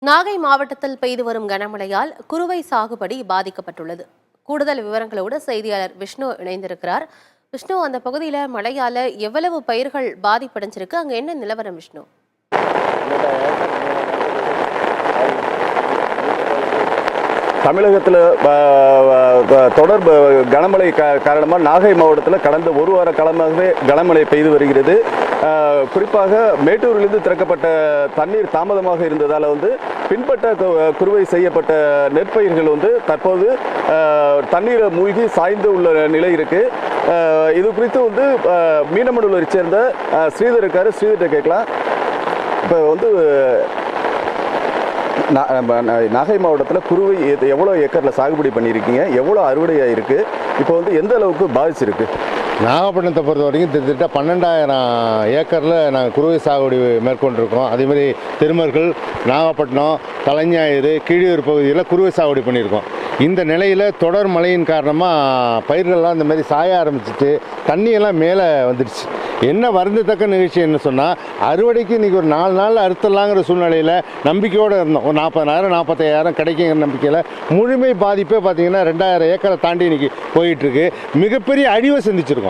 நாகை மாவட்டத்தில் பெய்து வரும் கனமழையால் குறுவை சாகுபடி பாதிக்கப்பட்டுள்ளது. கூடுதல் விவரங்களோடு செய்தியாளர் விஷ்ணு இணைந்திருக்கிறார். விஷ்ணு, அந்த பகுதியில் மழையால எவ்வளவு பயிர்கள் பாதிப்படைஞ்சிருக்கு, அங்க என்ன நிலவரம் விஷ்ணு? தமிழகத்தில் தொடர் கனமழை காரணமாக நாகை மாவட்டத்தில் கடந்த ஒரு வார காலமாகவே கனமழை பெய்து வருகிறது. குறிப்பாக மேட்டூரிலிருந்து திறக்கப்பட்ட தண்ணீர் தாமதமாக இருந்ததால் பின்பற்ற குறுவை செய்யப்பட்ட நெற்பயிர்கள் தற்போது தண்ணீரை மூழ்கி சாய்ந்து உள்ள நிலை இருக்கு. இது குறித்து மீனமடூரை சேர்ந்த ஸ்ரீதர் இருக்காரு. ஸ்ரீதர்கிட்ட கேட்கலாம். இப்போ நாகை மாவட்டத்தில் குறுவை எவ்வளோ ஏக்கரில் சாகுபடி பண்ணியிருக்கீங்க, எவ்வளோ அறுவடையாக இருக்குது, இப்போ எந்த அளவுக்கு பாதிச்சிருக்கு? நாகப்பட்டினத்தை பொறுத்த வரைக்கும் கிட்டத்தட்ட 12,000 ஏக்கரில் நாங்கள் குறுவை சாகுபடி மேற்கொண்டிருக்கோம். அதேமாதிரி திருமர்கள், நாகப்பட்டினம், தலைஞாயிறு, கீழியூர் பகுதியில் குறுவை சாகுபடி பண்ணியிருக்கோம். இந்த நிலையில் தொடர் மழையின் காரணமாக பயிர்கள்லாம் இந்த மாதிரி சாய ஆரம்பிச்சிட்டு தண்ணியெல்லாம் மேலே வந்துடுச்சு. என்ன வருந்தத்தக்க நிகழ்ச்சி என்ன சொன்னால், அறுவடைக்கு இன்றைக்கி ஒரு 4 நாளில் அறுத்தலாங்கிற சூழ்நிலையில் நம்பிக்கையோடு இருந்தோம். ஒரு 40,000 45,000 கிடைக்குங்கிற நம்பிக்கையில் முழுமை பாதிப்பே பார்த்திங்கன்னா 2,000 ஏக்கரை தாண்டி இன்றைக்கி போயிட்டுருக்கு. மிகப்பெரிய அழிவை சந்திச்சிருக்கோம்.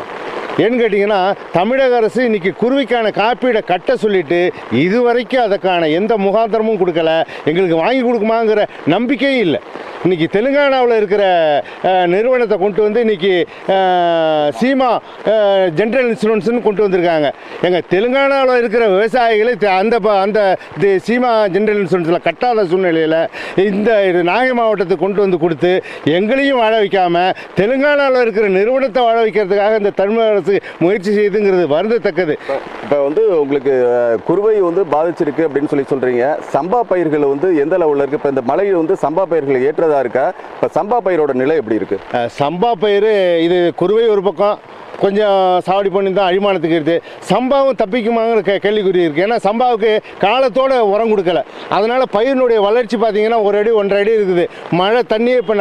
ஏன்னு கேட்டிங்கன்னா, தமிழக அரசு இன்றைக்கி குருவிக்கான காப்பீடை கட்ட சொல்லிவிட்டு இதுவரைக்கும் அதுக்கான எந்த முகாந்திரமும் கொடுக்கல. எங்களுக்கு வாங்கி கொடுக்குமாங்கிற நம்பிக்கையும் இல்லை. இன்றைக்கி தெலுங்கானாவில் இருக்கிற நிறுவனத்தை கொண்டு இன்றைக்கி சீமா ஜென்ரல் இன்சூரன்ஸ்னு கொண்டு வந்திருக்காங்க. எங்கள் தெலுங்கானாவில் இருக்கிற விவசாயிகளை அந்த சீமா ஜென்ரல் இன்சூரன்ஸில் கட்டாத சூழ்நிலையில் இந்த நாகை மாவட்டத்தை கொண்டு கொடுத்து எங்களையும் வாழ வைக்காமல் தெலுங்கானாவில் இருக்கிற நிறுவனத்தை வாழ வைக்கிறதுக்காக இந்த தமிழக அரசு முயற்சி செய்துங்கிறது வருந்தத்தக்கது. இப்போ உங்களுக்கு குறுவை பாதிச்சிருக்கு அப்படின்னு சொல்றீங்க. சம்பா பயிர்கள் எந்த லெவலில் இருக்குது? இப்போ இந்த மழை சம்பா பயிர்கள் ஏற்றதா இருக்கா? இப்போ சம்பா பயிரோட நிலை எப்படி இருக்கு? சம்பா பயிர் இது குறுவை ஒரு பக்கம் கொஞ்சம் சாவடி பண்ணி தான் அழிமானத்துக்கு இருக்குது. சம்பாவும் தப்பிக்குமாங்கிற கேள்விக்குறி இருக்குது. ஏன்னா சம்பாவுக்கு காலத்தோடு உரம் கொடுக்கல. அதனால் பயிரினுடைய வளர்ச்சி பார்த்திங்கன்னா 1 அடி 1.5 அடி இருக்குது. மழை தண்ணியே இப்போ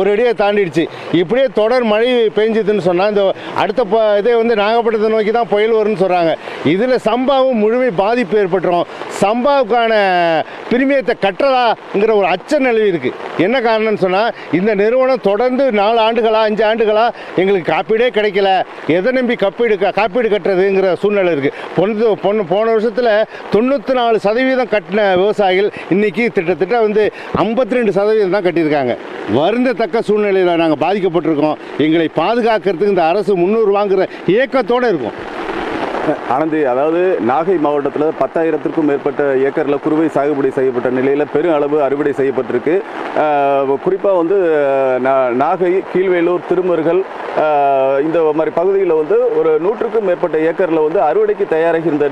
1 அடியை தாண்டிடுச்சு. இப்படியே தொடர் மழை பெஞ்சுதுன்னு சொன்னால் இந்த அடுத்த இதே நாகப்பட்டினத்தை நோக்கி தான் புயல் வரும்னு சொல்கிறாங்க. இதில் சம்பாவும் முழுமை பாதிப்பு ஏற்பட்டுரும். சம்பாவுக்கான பிரிமியத்தை கட்டுறதாங்கிற ஒரு அச்ச நிலவி இருக்குது. என்ன காரணம்னு சொன்னால், இந்த நிறுவனம் தொடர்ந்து 4 ஆண்டுகளா 5 ஆண்டுகளா எங்களுக்கு காப்பீடே கிடைக்கல, எதை நம்பி காப்பீடு கட்டுறதுங்கிற சூழ்நிலை இருக்குது. போன வருஷத்தில் 94% கட்டின விவசாயிகள் இன்னைக்கு கிட்டத்தட்ட 52% தான் கட்டியிருக்காங்க. வருந்தத்தக்க சூழ்நிலையில் நாங்கள் பாதிக்கப்பட்டிருக்கோம். எங்களை பாதுகாக்கிறதுக்கு இந்த அரசு முன்னூறு வாங்குகிற இயக்கத்தோடு இருக்கும். ஆனந்தி, அதாவது நாகை மாவட்டத்தில் 10,000க்கும் மேற்பட்ட ஏக்கரில் குறுவை சாகுபடி செய்யப்பட்ட நிலையில் பெரும் அளவு அறுவடை செய்யப்பட்டிருக்கு. குறிப்பாக நாகை, கீழ்வேலூர், திருமருகல் இந்த மாதிரி பகுதியில் ஒரு 100க்கும் மேற்பட்ட ஏக்கரில் அறுவடைக்கு தயாராகி இந்த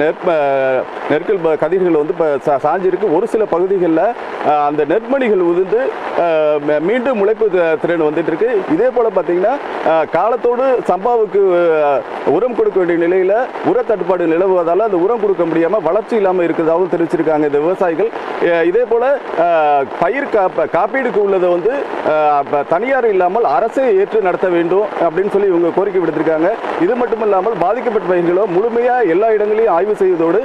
நெற்கள் கதிர்கள் இப்போ சாஞ்சிருக்கு. ஒரு சில பகுதிகளில் அந்த நெற்மணிகள் மீண்டும் முளைப்பு திறன் வந்துட்டு இருக்கு. இதே போல் பார்த்தீங்கன்னா, காலத்தோடு சம்பாவுக்கு உரம் கொடுக்க வேண்டிய நிலையில் உர தட்டுப்பாடு நிலவுவதால் அந்த உரம் கொடுக்க முடியாமல் வளர்ச்சி இல்லாமல் இருக்கிறதாகவும் தெரிவிச்சிருக்காங்க இந்த விவசாயிகள். இதே போல பயிர் காப்பீடுக்கு உள்ளதை தனியார் இல்லாமல் அரசே ஏற்று நடத்த வேண்டும் அப்படின்னு சொல்லி இவங்க கோரிக்கை விடுத்திருக்காங்க. இது மட்டும் இல்லாமல் பாதிக்கப்பட்ட பயிர்களோ முழுமையாக எல்லா இடங்களையும் ஆய்வு செய்வதோடு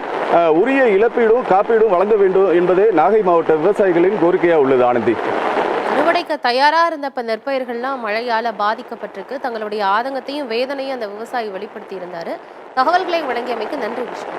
உரிய இழப்பீடும் காப்பீடும் வழங்க வேண்டும் என்பதே நாகை மாவட்ட விவசாயிகளின் கோரிக்கையாக உள்ளது. ஆனந்தி, அறுவடைக்கு தயாரா இருந்த நெற்பயிர்கள்லாம் மழையால பாதிக்கப்பட்டிருக்கு. தங்களுடைய ஆதங்கத்தையும் வேதனையும் அந்த விவசாயி வெளிப்படுத்தி இருந்தாரு. தகவல்களை வழங்கியமைக்கு நன்றி விஷ்ணு.